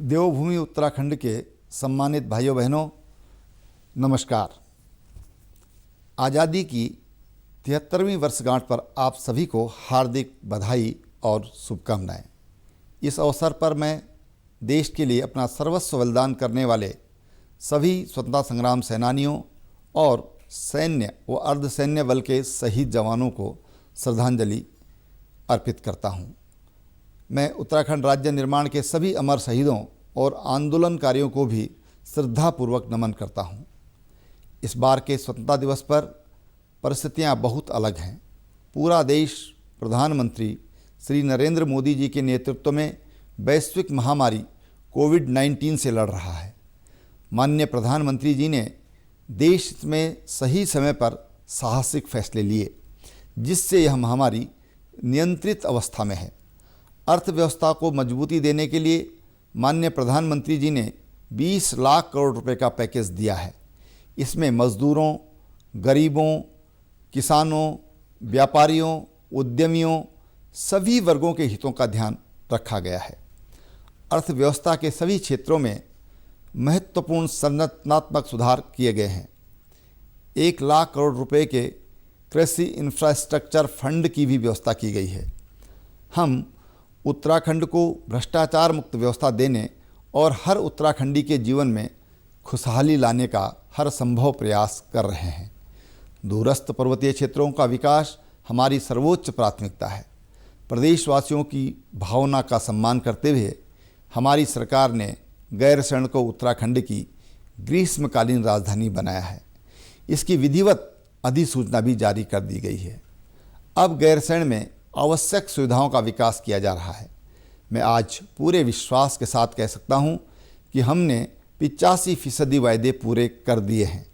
देवभूमि उत्तराखंड के सम्मानित भाइयों बहनों, नमस्कार। आज़ादी की 73वीं वर्षगांठ पर आप सभी को हार्दिक बधाई और शुभकामनाएं। इस अवसर पर मैं देश के लिए अपना सर्वस्व बलिदान करने वाले सभी स्वतंत्रता संग्राम सेनानियों और सैन्य व अर्धसैन्य बल के शहीद जवानों को श्रद्धांजलि अर्पित करता हूं। मैं उत्तराखंड राज्य निर्माण के सभी अमर शहीदों और आंदोलनकारियों को भी श्रद्धापूर्वक नमन करता हूं। इस बार के स्वतंत्रता दिवस पर परिस्थितियां बहुत अलग हैं। पूरा देश प्रधानमंत्री श्री नरेंद्र मोदी जी के नेतृत्व में वैश्विक महामारी कोविड-19 से लड़ रहा है। माननीय प्रधानमंत्री जी ने देश में सही समय पर साहसिक फैसले लिए, जिससे यह महामारी नियंत्रित अवस्था में है। अर्थव्यवस्था को मजबूती देने के लिए माननीय प्रधानमंत्री जी ने 20 लाख करोड़ रुपए का पैकेज दिया है। इसमें मजदूरों, गरीबों, किसानों, व्यापारियों, उद्यमियों, सभी वर्गों के हितों का ध्यान रखा गया है। अर्थव्यवस्था के सभी क्षेत्रों में महत्वपूर्ण संरचनात्मक सुधार किए गए हैं। 1 लाख करोड़ रुपए के कृषि इंफ्रास्ट्रक्चर फंड की भी व्यवस्था की गई है। हम उत्तराखंड को भ्रष्टाचार मुक्त व्यवस्था देने और हर उत्तराखंडी के जीवन में खुशहाली लाने का हर संभव प्रयास कर रहे हैं। दूरस्थ पर्वतीय क्षेत्रों का विकास हमारी सर्वोच्च प्राथमिकता है। प्रदेशवासियों की भावना का सम्मान करते हुए हमारी सरकार ने गैरसैंण को उत्तराखंड की ग्रीष्मकालीन राजधानी बनाया है। इसकी विधिवत अधिसूचना भी जारी कर दी गई है। अब गैरसैंण में आवश्यक सुविधाओं का विकास किया जा रहा है। मैं आज पूरे विश्वास के साथ कह सकता हूं कि हमने 85% वायदे पूरे कर दिए हैं।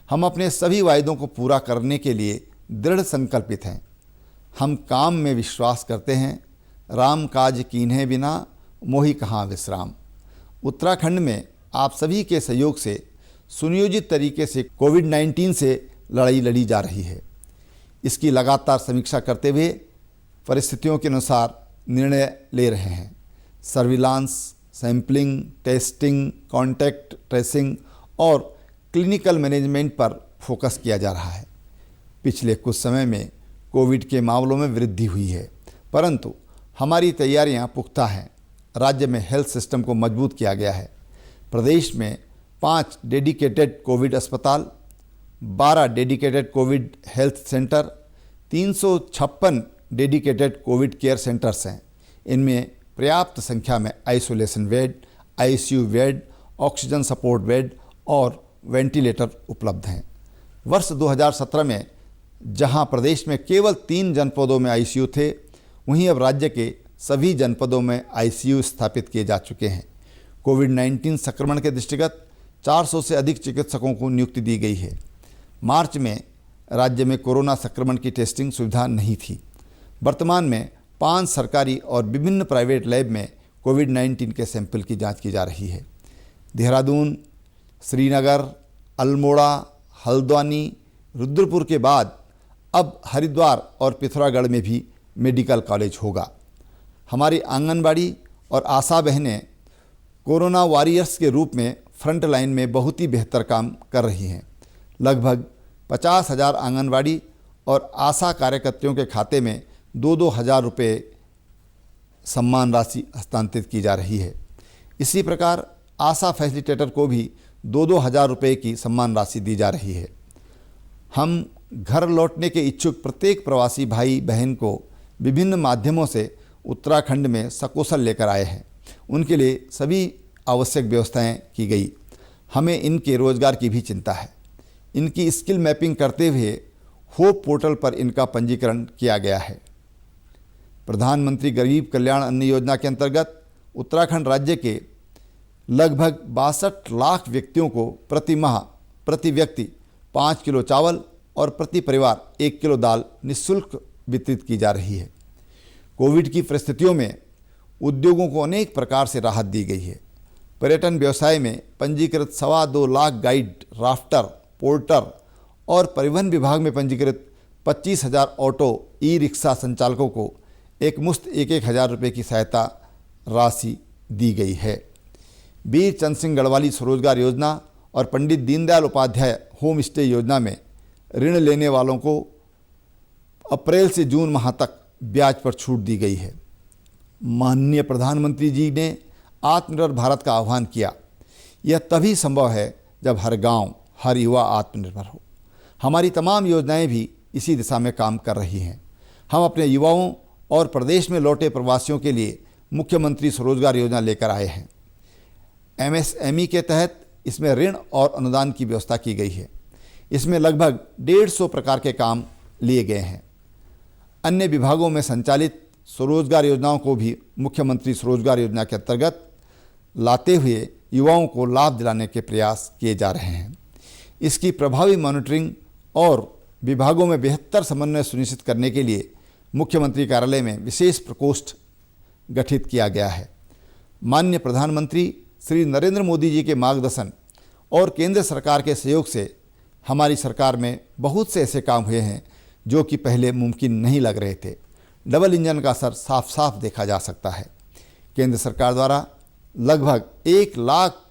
हम अपने सभी वायदों को पूरा करने के लिए दृढ़ संकल्पित हैं। हम काम में विश्वास करते हैं। राम काज कीन्हे बिना मोहि कहाँ विश्राम। उत्तराखंड में आप सभी के सहयोग से सुनियोजित तरीके से कोविड-19 से लड़ाई लड़ी जा रही है। इसकी लगातार समीक्षा करते हुए परिस्थितियों के अनुसार निर्णय ले रहे हैं। Surveillance, sampling, testing, contact tracing और क्लिनिकल मैनेजमेंट पर फोकस किया जा रहा है। पिछले कुछ समय में कोविड के मामलों में वृद्धि हुई है, परंतु हमारी तैयारियां पुख्ता हैं। राज्य में हेल्थ सिस्टम को मजबूत किया गया है। प्रदेश में 5 डेडिकेटेड कोविड अस्पताल, 12 dedicated Covid health centre, 356 dedicated Covid care centres हैं। इनमें पर्याप्त संख्या में isolation bed, ICU bed, oxygen support bed और वेंटिलेटर उपलब्ध हैं। वर्ष 2017 में जहां प्रदेश में केवल 3 जनपदों में आईसीयू थे, वहीं अब राज्य के सभी जनपदों में आईसीयू स्थापित किए जा चुके हैं। कोविड-19 संक्रमण के दृष्टिगत 400 से अधिक चिकित्सकों को नियुक्ति दी गई है। मार्च में राज्य में कोरोना संक्रमण की टेस्टिंग सुविधा नहीं थी। वर्तमान में 5 सरकारी और विभिन्न प्राइवेट लैब में कोविड-19 के सैंपल की जांच की जा रही है। देहरादून, श्रीनगर, अल्मोड़ा, हल्द्वानी, रुद्रपुर के बाद अब हरिद्वार और पिथौरागढ़ में भी मेडिकल कॉलेज होगा। हमारी आंगनबाड़ी और आशा बहनें कोरोना वॉरियर्स के रूप में फ्रंट लाइन में बहुत ही बेहतर काम कर रही हैं। लगभग 50,000 आंगनबाड़ी और आशा कार्यकर्तियों के खाते में 2-2 हज़ार रुपये सम्मान राशि हस्तांतरित की जा रही है। इसी प्रकार आशा फैसिलिटेटर को भी 2-2 हज़ार रुपये की सम्मान राशि दी जा रही है। हम घर लौटने के इच्छुक प्रत्येक प्रवासी भाई बहन को विभिन्न माध्यमों से उत्तराखंड में सकुशल लेकर आए हैं। उनके लिए सभी आवश्यक व्यवस्थाएं की गई। हमें इनके रोजगार की भी चिंता है। इनकी स्किल मैपिंग करते हुए होप पोर्टल पर इनका पंजीकरण किया गया है। प्रधानमंत्री गरीब कल्याण अन्न योजना के अंतर्गत उत्तराखंड राज्य के लगभग 62 लाख व्यक्तियों को प्रति माह प्रति व्यक्ति 5 किलो चावल और प्रति परिवार 1 किलो दाल निःशुल्क वितरित की जा रही है। कोविड की परिस्थितियों में उद्योगों को अनेक प्रकार से राहत दी गई है। पर्यटन व्यवसाय में पंजीकृत 2.25 लाख गाइड, राफ्टर, पोर्टर और परिवहन विभाग में पंजीकृत 25,000 ऑटो ई रिक्शा संचालकों को एक मुश्त 1-1 हज़ार रुपये की सहायता राशि दी गई है। वीर चंद सिंह गढ़वाली स्वरोजगार योजना और पंडित दीनदयाल उपाध्याय होम स्टे योजना में ऋण लेने वालों को अप्रैल से जून माह तक ब्याज पर छूट दी गई है। माननीय प्रधानमंत्री जी ने आत्मनिर्भर भारत का आह्वान किया। यह तभी संभव है जब हर गांव, हर युवा आत्मनिर्भर हो। हमारी तमाम योजनाएं भी इसी दिशा में काम कर रही हैं। हम अपने युवाओं और प्रदेश में लौटे प्रवासियों के लिए मुख्यमंत्री स्वरोजगार योजना लेकर आए हैं। MSME के तहत इसमें ऋण और अनुदान की व्यवस्था की गई है। इसमें लगभग 150 प्रकार के काम लिए गए हैं। अन्य विभागों में संचालित स्वरोजगार योजनाओं को भी मुख्यमंत्री स्वरोजगार योजना के अंतर्गत लाते हुए युवाओं को लाभ दिलाने के प्रयास किए जा रहे हैं। इसकी प्रभावी मॉनिटरिंग और विभागों में बेहतर समन्वय सुनिश्चित करने के लिए मुख्यमंत्री कार्यालय में विशेष प्रकोष्ठ गठित किया गया है। माननीय प्रधानमंत्री श्री नरेंद्र मोदी जी के मार्गदर्शन और केंद्र सरकार के सहयोग से हमारी सरकार में बहुत से ऐसे काम हुए हैं जो कि पहले मुमकिन नहीं लग रहे थे। डबल इंजन का असर साफ साफ देखा जा सकता है। केंद्र सरकार द्वारा लगभग 1 लाख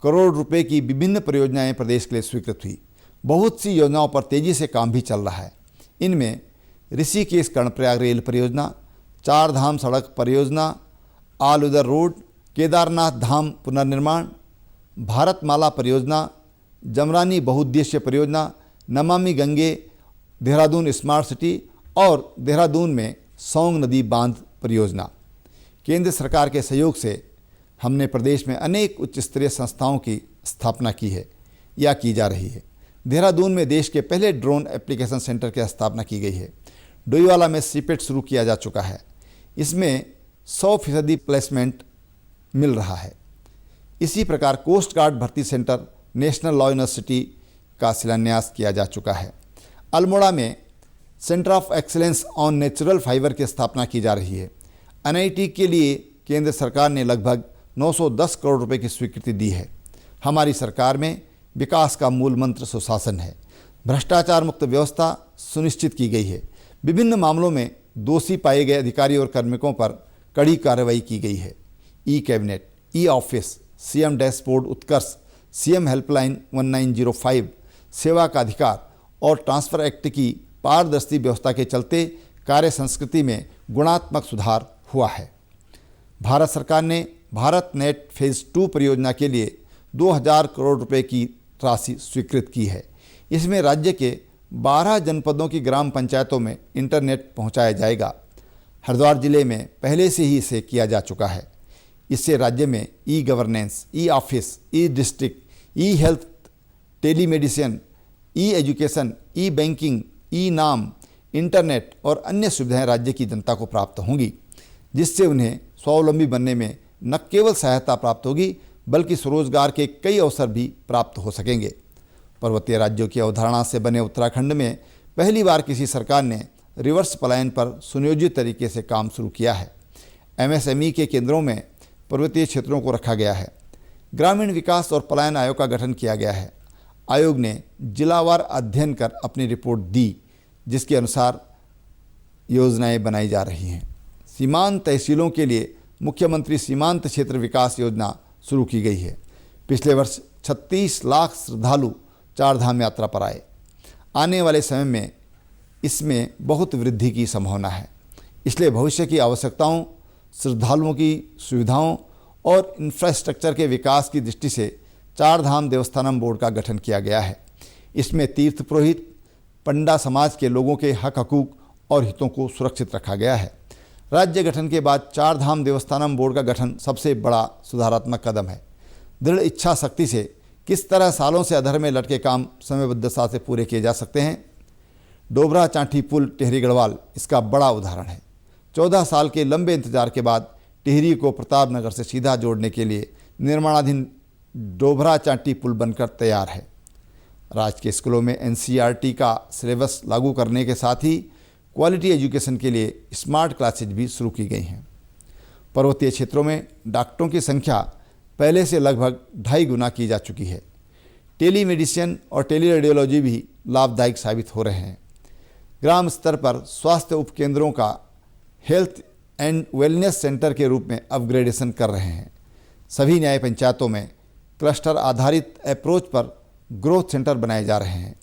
करोड़ रुपए की विभिन्न परियोजनाएं प्रदेश के लिए स्वीकृत हुई। बहुत सी योजनाओं पर तेजी से काम भी चल रहा है। इनमें ऋषिकेश कर्णप्रयाग रेल परियोजना, 4 धाम सड़क परियोजना, आल उदर रोड, केदारनाथ धाम पुनर्निर्माण, भारतमाला परियोजना, जमरानी बहुउद्देश्य परियोजना, नमामि गंगे, देहरादून स्मार्ट सिटी और देहरादून में सौंग नदी बांध परियोजना। केंद्र सरकार के सहयोग से हमने प्रदेश में अनेक उच्च स्तरीय संस्थाओं की स्थापना की है या की जा रही है। देहरादून में देश के पहले ड्रोन एप्लीकेशन सेंटर की स्थापना की गई है। डोईवाला में सीपेट शुरू किया जा चुका है। इसमें 100% प्लेसमेंट मिल रहा है। इसी प्रकार कोस्ट गार्ड भर्ती सेंटर, नेशनल लॉ यूनिवर्सिटी का शिलान्यास किया जा चुका है। अल्मोड़ा में centre of excellence on natural fibre की स्थापना की जा रही है। NIT के लिए केंद्र सरकार ने लगभग 910 करोड़ रुपए की स्वीकृति दी है। हमारी सरकार में विकास का मूल मंत्र सुशासन है। भ्रष्टाचार मुक्त व्यवस्था सुनिश्चित की गई है। विभिन्न मामलों में दोषी पाए गए अधिकारी और कार्मिकों पर कड़ी कार्रवाई की गई है। ई-कैबिनेट, ई-ऑफिस, CM डैशबोर्ड उत्कर्ष, CM हेल्पलाइन 1905, सेवा का अधिकार और ट्रांसफर एक्ट की पारदर्शी व्यवस्था के चलते कार्य संस्कृति में गुणात्मक सुधार हुआ है। भारत सरकार ने भारत नेट फेज़ 2 परियोजना के लिए 2000 करोड़ रुपए की राशि स्वीकृत की है। इसमें राज्य के 12 जनपदों की ग्राम पंचायतों में इंटरनेट पहुंचाया जाएगा। हरिद्वार जिले में पहले से ही इसे किया जा चुका है। इससे राज्य में e-governance, e-office, e-district, e-health, telemedicine, e-education, e-banking, e-NAM, internet और अन्य सुविधाएं राज्य की जनता को प्राप्त होंगी, जिससे उन्हें स्वावलंबी बनने में न केवल सहायता प्राप्त होगी बल्कि स्वरोजगार के कई अवसर भी प्राप्त हो सकेंगे। पर्वतीय राज्यों की अवधारणा से बने उत्तराखंड में पहली बार किसी सरकार ने रिवर्स पलायन पर सुनियोजित तरीके से काम शुरू किया है। MSME के केंद्रों में पर्वतीय क्षेत्रों को रखा गया है। ग्रामीण विकास और पलायन आयोग का गठन किया गया है। आयोग ने जिलावार अध्ययन कर अपनी रिपोर्ट दी, जिसके अनुसार योजनाएं बनाई जा रही हैं। सीमांत तहसीलों के लिए मुख्यमंत्री सीमांत क्षेत्र विकास योजना शुरू की गई है। पिछले वर्ष 36 लाख श्रद्धालु 4 धाम यात्रा पर आए। आने वाले समय में इसमें बहुत वृद्धि की संभावना है। इसलिए भविष्य की आवश्यकताओं, श्रद्धालुओं की सुविधाओं और इंफ्रास्ट्रक्चर के विकास की दृष्टि से 4 धाम देवस्थानम बोर्ड का गठन किया गया है। इसमें तीर्थ पुरोहित, पंडा समाज के लोगों के हक हकूक और हितों को सुरक्षित रखा गया है। राज्य गठन के बाद 4 धाम देवस्थानम बोर्ड का गठन सबसे बड़ा सुधारात्मक कदम है। दृढ़ इच्छा शक्ति से किस तरह सालों से अधर में लटके काम समयबद्धता से पूरे किए जा सकते हैं, डोबरा चांठी पुल टिहरी गढ़वाल इसका बड़ा उदाहरण है। 14 साल के लंबे इंतजार के बाद टिहरी को प्रतापनगर से सीधा जोड़ने के लिए निर्माणाधीन डोबरा चांठी पुल बनकर तैयार है। राजकीय स्कूलों में NCERT का सिलेबस लागू करने के साथ ही क्वालिटी एजुकेशन के लिए स्मार्ट क्लासेज भी शुरू की गई हैं। पर्वतीय क्षेत्रों में डॉक्टरों की संख्या पहले से लगभग 2.5 गुना की जा चुकी है। टेलीमेडिसिन और टेलीरेडियोलॉजी भी लाभदायक साबित हो रहे हैं। ग्राम स्तर पर स्वास्थ्य उपकेंद्रों का हेल्थ एंड वेलनेस सेंटर के रूप में अपग्रेडेशन कर रहे हैं। सभी न्याय पंचायतों में क्लस्टर आधारित अप्रोच पर ग्रोथ सेंटर बनाए जा रहे हैं।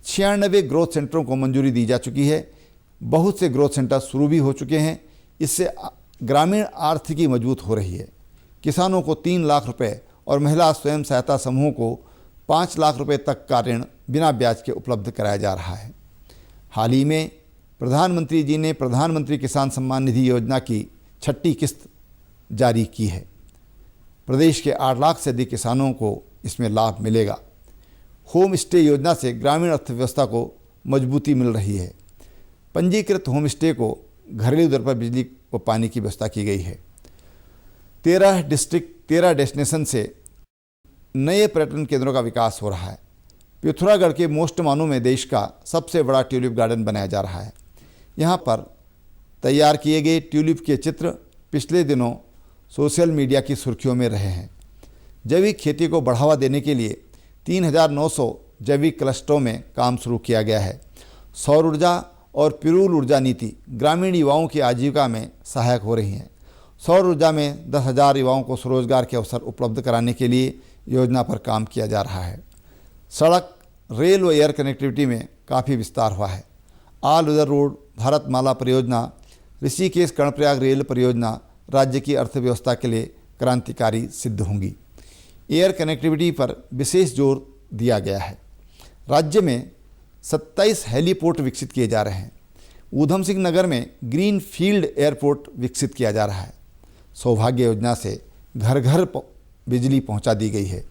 96 ग्रोथ सेंटरों को मंजूरी दी जा चुकी है। बहुत से ग्रोथ सेंटर शुरू भी हो चुके हैं। इससे ग्रामीण आर्थिकी मजबूत हो रही है। किसानों को 3 लाख रुपए और महिला स्वयं सहायता समूहों को 5 लाख रुपए तक का ऋण बिना ब्याज के उपलब्ध कराया जा रहा है। हाल ही में प्रधानमंत्री जी ने प्रधानमंत्री किसान सम्मान निधि योजना की 6ठी किस्त जारी की है। प्रदेश के 8 लाख से अधिक किसानों को इसमें लाभ मिलेगा। होम स्टे योजना से ग्रामीण अर्थव्यवस्था को मजबूती मिल रही है। पंजीकृत होम स्टे को घरेलू दर पर बिजली व पानी की व्यवस्था की गई है। 13 डिस्ट्रिक्ट 13 डेस्टिनेशन से नए पर्यटन केंद्रों का विकास हो रहा है। पिथौरागढ़ के मोस्ट मानू में देश का सबसे बड़ा ट्यूलिप गार्डन बनाया जा रहा है। यहाँ पर तैयार किए गए ट्यूलिप के चित्र पिछले दिनों सोशल मीडिया की सुर्खियों में रहे हैं। जैविक खेती को बढ़ावा देने के लिए 3900 जैविक क्लस्टरों में काम शुरू किया गया है। सौर ऊर्जा और पिरूल ऊर्जा नीति ग्रामीण युवाओं की आजीविका में सहायक हो रही हैं। सौर ऊर्जा में 10,000 युवाओं को स्वरोजगार के अवसर उपलब्ध कराने के लिए योजना पर काम किया जा रहा है। सड़क, रेल व एयर कनेक्टिविटी में काफ़ी विस्तार हुआ है। ऑल वेदर रोड भारतमाला परियोजना, ऋषिकेश कर्णप्रयाग रेल परियोजना राज्य की अर्थव्यवस्था के लिए क्रांतिकारी सिद्ध होंगी। एयर कनेक्टिविटी पर विशेष जोर दिया गया है। राज्य में 27 हेलीपोर्ट विकसित किए जा रहे हैं। ऊधम सिंह नगर में ग्रीन फील्ड एयरपोर्ट विकसित किया जा रहा है। सौभाग्य योजना से घर घर बिजली पहुंचा दी गई है।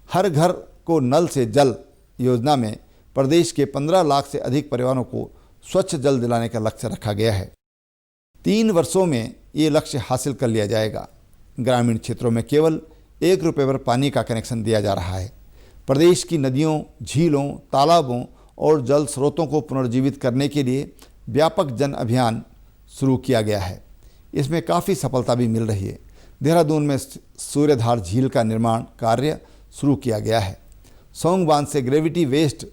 हर घर को नल से जल योजना में प्रदेश के 15 लाख से अधिक परिवारों को स्वच्छ जल दिलाने का लक्ष्य रखा गया है। 3 वर्षों में ये लक्ष्य हासिल कर लिया जाएगा। ग्रामीण क्षेत्रों में केवल 1 रुपये पर पानी का कनेक्शन दिया जा रहा है। प्रदेश की नदियों, झीलों, तालाबों और जल स्रोतों को पुनर्जीवित करने के लिए व्यापक जन अभियान शुरू किया गया है। इसमें काफ़ी सफलता भी मिल रही है। देहरादून में सूर्यधार झील का निर्माण कार्य शुरू किया गया है। सौंग बांध से ग्रेविटी वेस्ट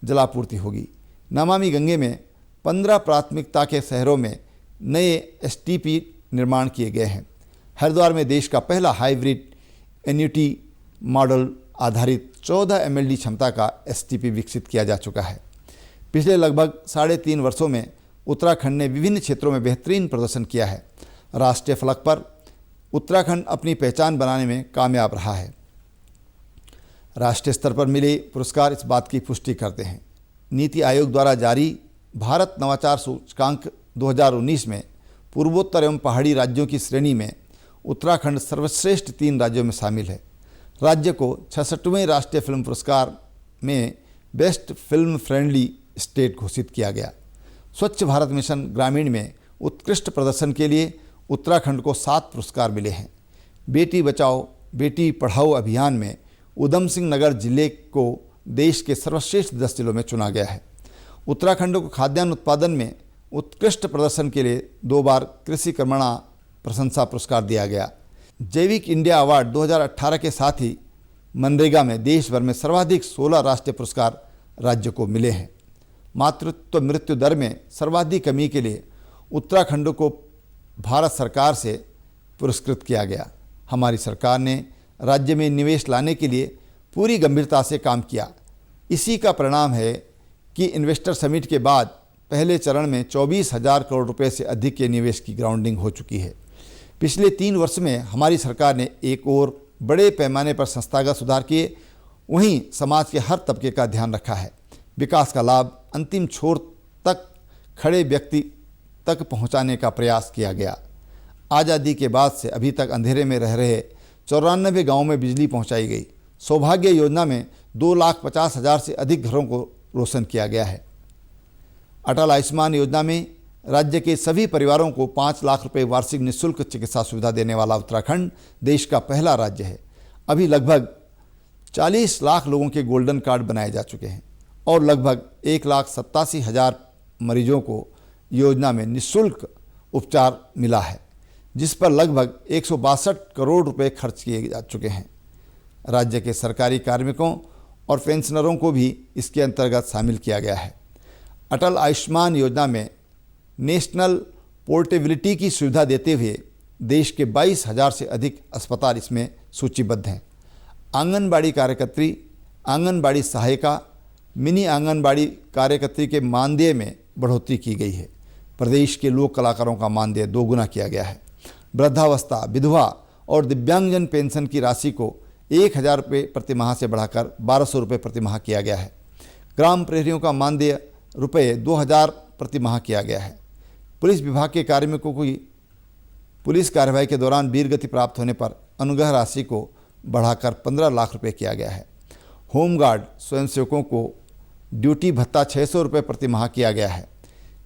जलापूर्ति होगी। नमामि गंगे में 15 प्राथमिकता के शहरों में नए एसटीपी निर्माण किए गए हैं। हरिद्वार में देश का पहला हाइब्रिड एन्युटी मॉडल आधारित 14 एमएलडी क्षमता का एसटीपी विकसित किया जा चुका है। पिछले लगभग 3.5 वर्षों में उत्तराखंड ने विभिन्न क्षेत्रों में बेहतरीन प्रदर्शन किया है। राष्ट्रीय फलक पर उत्तराखंड अपनी पहचान बनाने में कामयाब रहा है। राष्ट्रीय स्तर पर मिले पुरस्कार इस बात की पुष्टि करते हैं। नीति आयोग द्वारा जारी भारत नवाचार सूचकांक 2019 में पूर्वोत्तर एवं पहाड़ी राज्यों की श्रेणी में उत्तराखंड सर्वश्रेष्ठ 3 राज्यों में शामिल है। राज्य को 66वें राष्ट्रीय फिल्म पुरस्कार में बेस्ट फिल्म फ्रेंडली स्टेट घोषित किया गया। स्वच्छ भारत मिशन ग्रामीण में उत्कृष्ट प्रदर्शन के लिए उत्तराखंड को 7 पुरस्कार मिले हैं। बेटी बचाओ बेटी पढ़ाओ अभियान में ऊधम सिंह नगर जिले को देश के सर्वश्रेष्ठ 10 जिलों में चुना गया है। उत्तराखंड को खाद्यान्न उत्पादन में उत्कृष्ट प्रदर्शन के लिए 2 बार कृषि कर्मणा प्रशंसा पुरस्कार दिया गया। जैविक इंडिया अवार्ड 2018 के साथ ही मनरेगा में देश भर में सर्वाधिक 16 राष्ट्रीय पुरस्कार राज्य को मिले हैं। मातृत्व मृत्यु दर में सर्वाधिक कमी के लिए उत्तराखंड को भारत सरकार से पुरस्कृत किया गया। हमारी सरकार ने राज्य में निवेश लाने के लिए पूरी गंभीरता से काम किया। इसी का परिणाम है कि इन्वेस्टर समिट के बाद पहले चरण में 24,000 करोड़ रुपए से अधिक के निवेश की ग्राउंडिंग हो चुकी है। पिछले 3 वर्ष में हमारी सरकार ने एक और बड़े पैमाने पर संस्थागत सुधार किए, वहीं समाज के हर तबके का ध्यान रखा है। विकास का लाभ अंतिम छोर तक खड़े व्यक्ति तक पहुंचाने का प्रयास किया गया। आज़ादी के बाद से अभी तक अंधेरे में रह रहे 94 गाँवों में बिजली पहुंचाई गई। सौभाग्य योजना में 2,50,000 से अधिक घरों को रोशन किया गया है। अटल आयुष्मान योजना में राज्य के सभी परिवारों को 5 लाख रुपए वार्षिक निःशुल्क चिकित्सा सुविधा देने वाला उत्तराखंड देश का पहला राज्य है। अभी लगभग 40 लाख लोगों के गोल्डन कार्ड बनाए जा चुके हैं और लगभग 1,87,000 मरीजों को योजना में निःशुल्क उपचार मिला है, जिस पर लगभग 162 करोड़ रुपए खर्च किए जा चुके हैं। राज्य के सरकारी कार्मिकों और पेंशनरों को भी इसके अंतर्गत शामिल किया गया है। अटल आयुष्मान योजना में नेशनल पोर्टेबिलिटी की सुविधा देते हुए देश के 22,000 से अधिक अस्पताल इसमें सूचीबद्ध हैं। आंगनबाड़ी कार्यकर्त्री, आंगनबाड़ी सहायिका, मिनी आंगनबाड़ी कार्यकर्त्री के मानदेय में बढ़ोतरी की गई है। प्रदेश के लोक कलाकारों का मानदेय 2 गुना किया गया है। वृद्धावस्था, विधवा और दिव्यांगजन पेंशन की राशि को 1,000 रुपये प्रतिमाह से बढ़ाकर 1,200 रुपये प्रतिमाह किया गया है। ग्राम प्रहरियों का मानदेय रुपये 2,000 प्रतिमाह किया गया है। पुलिस विभाग के कार्मिकों को पुलिस कार्यवाही के दौरान वीरगति प्राप्त होने पर अनुग्रह राशि को बढ़ाकर 15 लाख रुपये किया गया है। होमगार्ड स्वयंसेवकों को ड्यूटी भत्ता 600 रुपये प्रतिमाह किया गया है।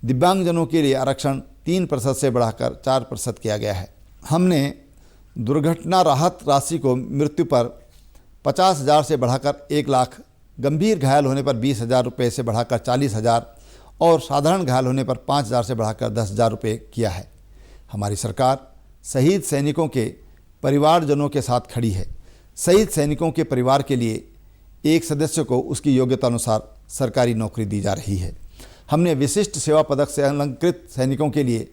दिव्यांगजनों के लिए आरक्षण 3% से बढ़ाकर 4% किया गया है। हमने दुर्घटना राहत राशि को मृत्यु पर 50,000 से बढ़ाकर 1 लाख, गंभीर घायल होने पर 20,000 रुपये से बढ़ाकर 40,000 और साधारण घायल होने पर 5,000 से बढ़ाकर 10,000 रुपये किया है। हमारी सरकार शहीद सैनिकों के परिवारजनों के साथ खड़ी है। शहीद सैनिकों के परिवार के लिए एक सदस्य को उसकी योग्यता अनुसार सरकारी नौकरी दी जा रही है। हमने विशिष्ट सेवा पदक से अलंकृत सैनिकों के लिए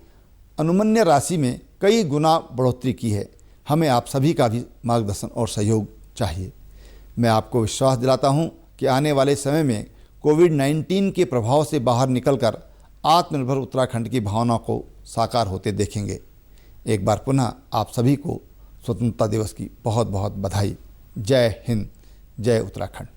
अनुमन्य राशि में कई गुना बढ़ोतरी की है। हमें आप सभी का भी मार्गदर्शन और सहयोग चाहिए। मैं आपको विश्वास दिलाता हूं कि आने वाले समय में कोविड-19 के प्रभाव से बाहर निकलकर आत्मनिर्भर उत्तराखंड की भावना को साकार होते देखेंगे। एक बार पुनः आप सभी को स्वतंत्रता दिवस की बहुत बहुत बधाई। जय हिंद, जय उत्तराखंड।